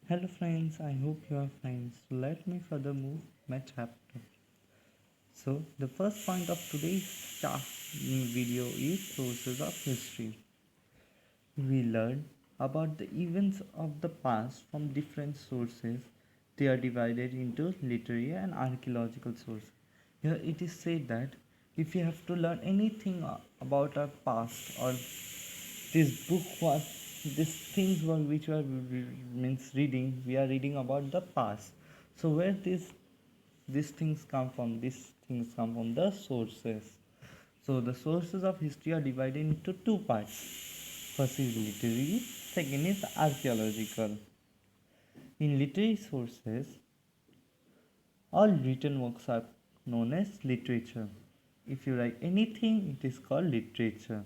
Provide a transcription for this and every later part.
Hello friends, I hope you are fine. So let me further move my chapter. So the first point of today's video is sources of history. We learn about the events of the past from different sources. They are divided into literary and archaeological sources. Here it is said that if you have to learn anything about our past or this book was these things were which were means reading, we are reading about the past. So where these things come from? These things come from the sources. So the sources of history are divided into two parts. First is literary, second is archaeological. In literary sources, all written works are known as literature. If you write anything, it is called literature.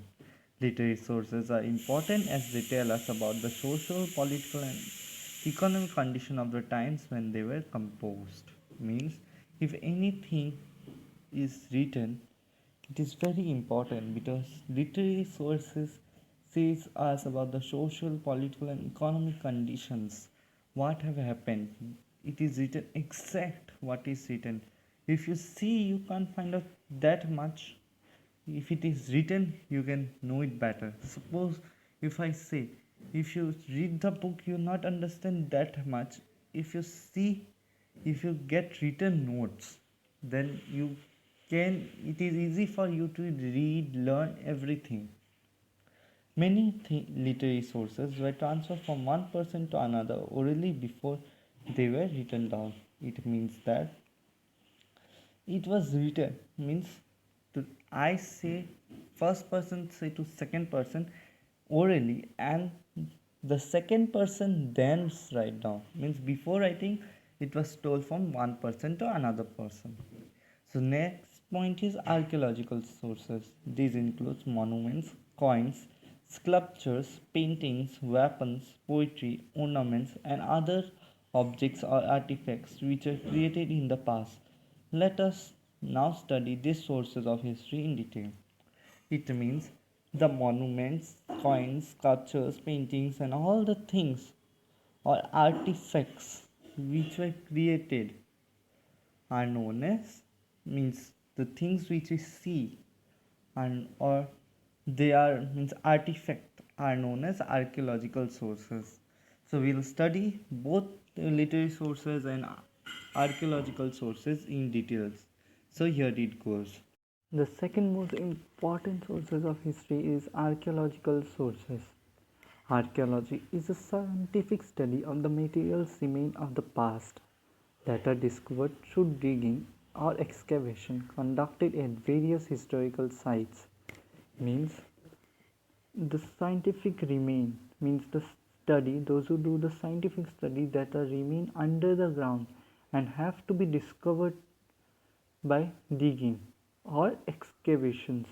Literary sources are important as they tell us about the social, political, and economic condition of the times when they were composed. Means, if anything is written, it is very important because literary sources says us about the social, political, and economic conditions. What have happened? It is written exact what is written. If you see, you can't find out that much. If it is written, you can know it better. Suppose if I say, if you read the book, you not understand that much. If you see, if you get written notes, then you can, it is easy for you to read, learn everything. Many literary sources were transferred from one person to another orally before they were written down. It means that it was written means to I say first person say to second person orally, and the second person then write down. Means before writing, it was told from one person to another person. So next point is archaeological sources. These includes monuments, coins, sculptures, paintings, weapons, poetry, ornaments, and other objects or artifacts which are created in the past. Let us now study these sources of history in detail. It means the monuments, coins, sculptures, paintings, and all the things or artifacts which were created are known as means the things which we see and or they are means artifact are known as archaeological sources. So we'll study both the literary sources and archaeological sources in details. So here it goes. The second most important sources of history is archaeological sources. Archaeology is a scientific study of the materials remain of the past that are discovered through digging or excavation conducted at various historical sites. Means the scientific remain means the study, those who do the scientific study that are remain under the ground and have to be discovered by digging or excavations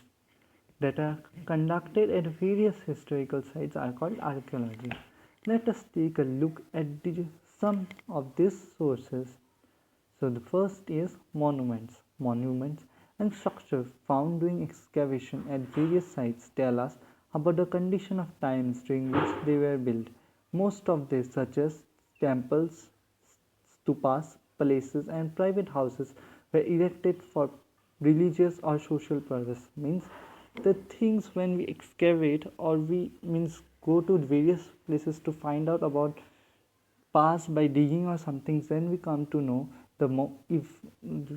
that are conducted at various historical sites are called archaeology. Let us take a look at some of these sources. So the first is monuments. Monuments and structures found during excavation at various sites tell us about the condition of times during which they were built. Most of these, such as temples, stupas, palaces, and private houses, were erected for religious or social purpose. Means the things when we excavate or we means go to various places to find out about past by digging or something, then we come to know the if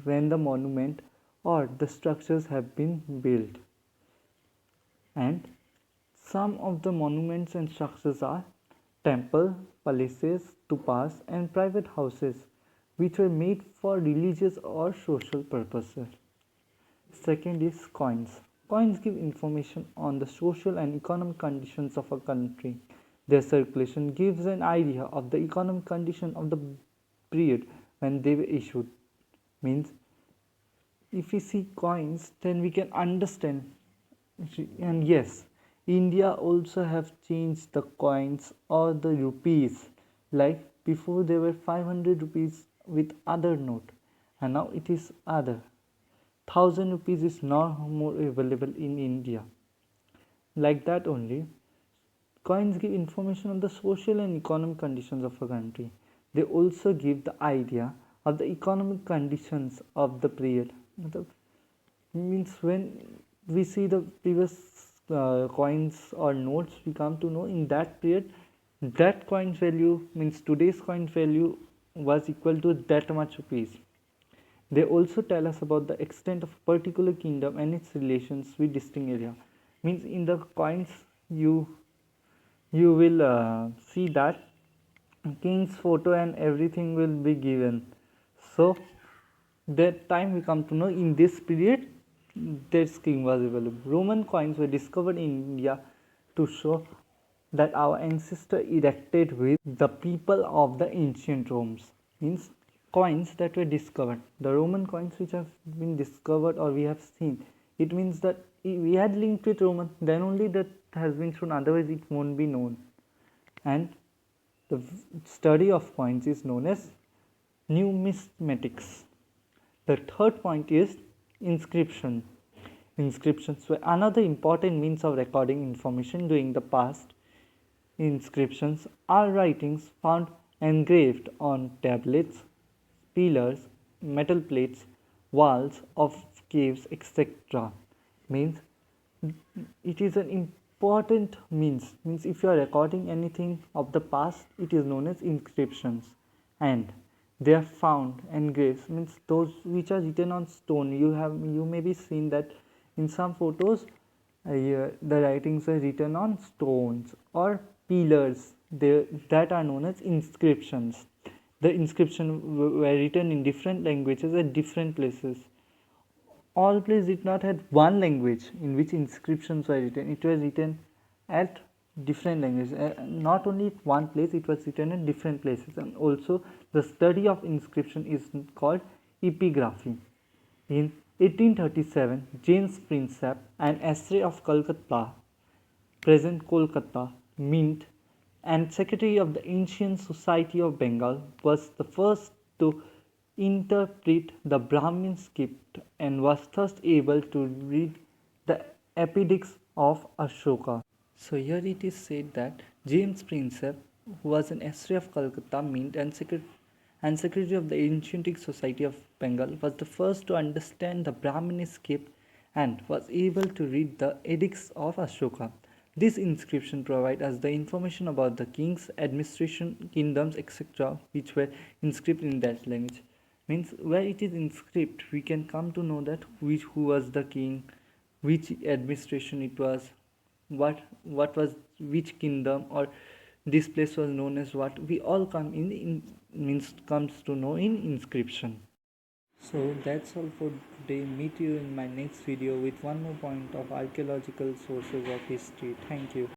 when the monument or the structures have been built. And some of the monuments and structures are temple, palaces, stupas, and private houses which were made for religious or social purposes. Second is coins. Coins give information on the social and economic conditions of a country. Their circulation gives an idea of the economic condition of the period when they were issued. Means if we see coins, then we can understand. And yes, India also have changed the coins or the rupees. Like before they were 500 rupees with other note, and now it is other. 1000 rupees is now more available in India. Like that only, Coins give information on the social and economic conditions of a country. They also give the idea of the economic conditions of the period. Means when we see the previous coins or notes, we come to know in that period that coin's value, means today's coin value, was equal to that much rupees. They also tell us about the extent of a particular kingdom and its relations with distinct area. Means in the coins you will see that king's photo and everything will be given. So that time we come to know in this period this king was available. Roman coins were discovered in India to show that our ancestor erected with the people of the ancient Romes. Means coins that were discovered, the Roman coins which have been discovered or we have seen, it means that we had linked with Roman, then only that has been shown, otherwise it won't be known. And the study of coins is known as numismatics. The third point is inscription. Inscriptions were another important means of recording information during the past. Inscriptions are writings found engraved on tablets, pillars, metal plates, walls of caves, etc. Means it is an important means if you are recording anything of the past, it is known as inscriptions, and they are found engraved, means those which are written on stone. You may be seen that in some photos the writings are written on stones or pillars, that are known as inscriptions. The inscription were written in different languages at different places. All places did not have one language in which inscriptions were written. It was written at different languages. Not only at one place, it was written at different places. And also the study of inscription is called epigraphy. In 1837, James Prinsep, an essay of Calcutta, present Kolkata, Mint, and secretary of the Ancient Society of Bengal, was the first to interpret the Brahmin script and was thus able to read the epics of Ashoka. So here it is said that James Prinsep, who was an essay of Calcutta, Mint, and secretary of the Ancient Society of Bengal, was the first to understand the Brahmin script and was able to read the edicts of Ashoka. This inscription provides us the information about the kings, administration, kingdoms, etc., which were inscribed in that language. Means where it is inscribed, we can come to know that who was the king, which administration it was, what was which kingdom, or this place was known as what. We all come in means comes to know in inscription. So that's all for today. Meet you in my next video with one more point of archaeological sources of history. Thank you.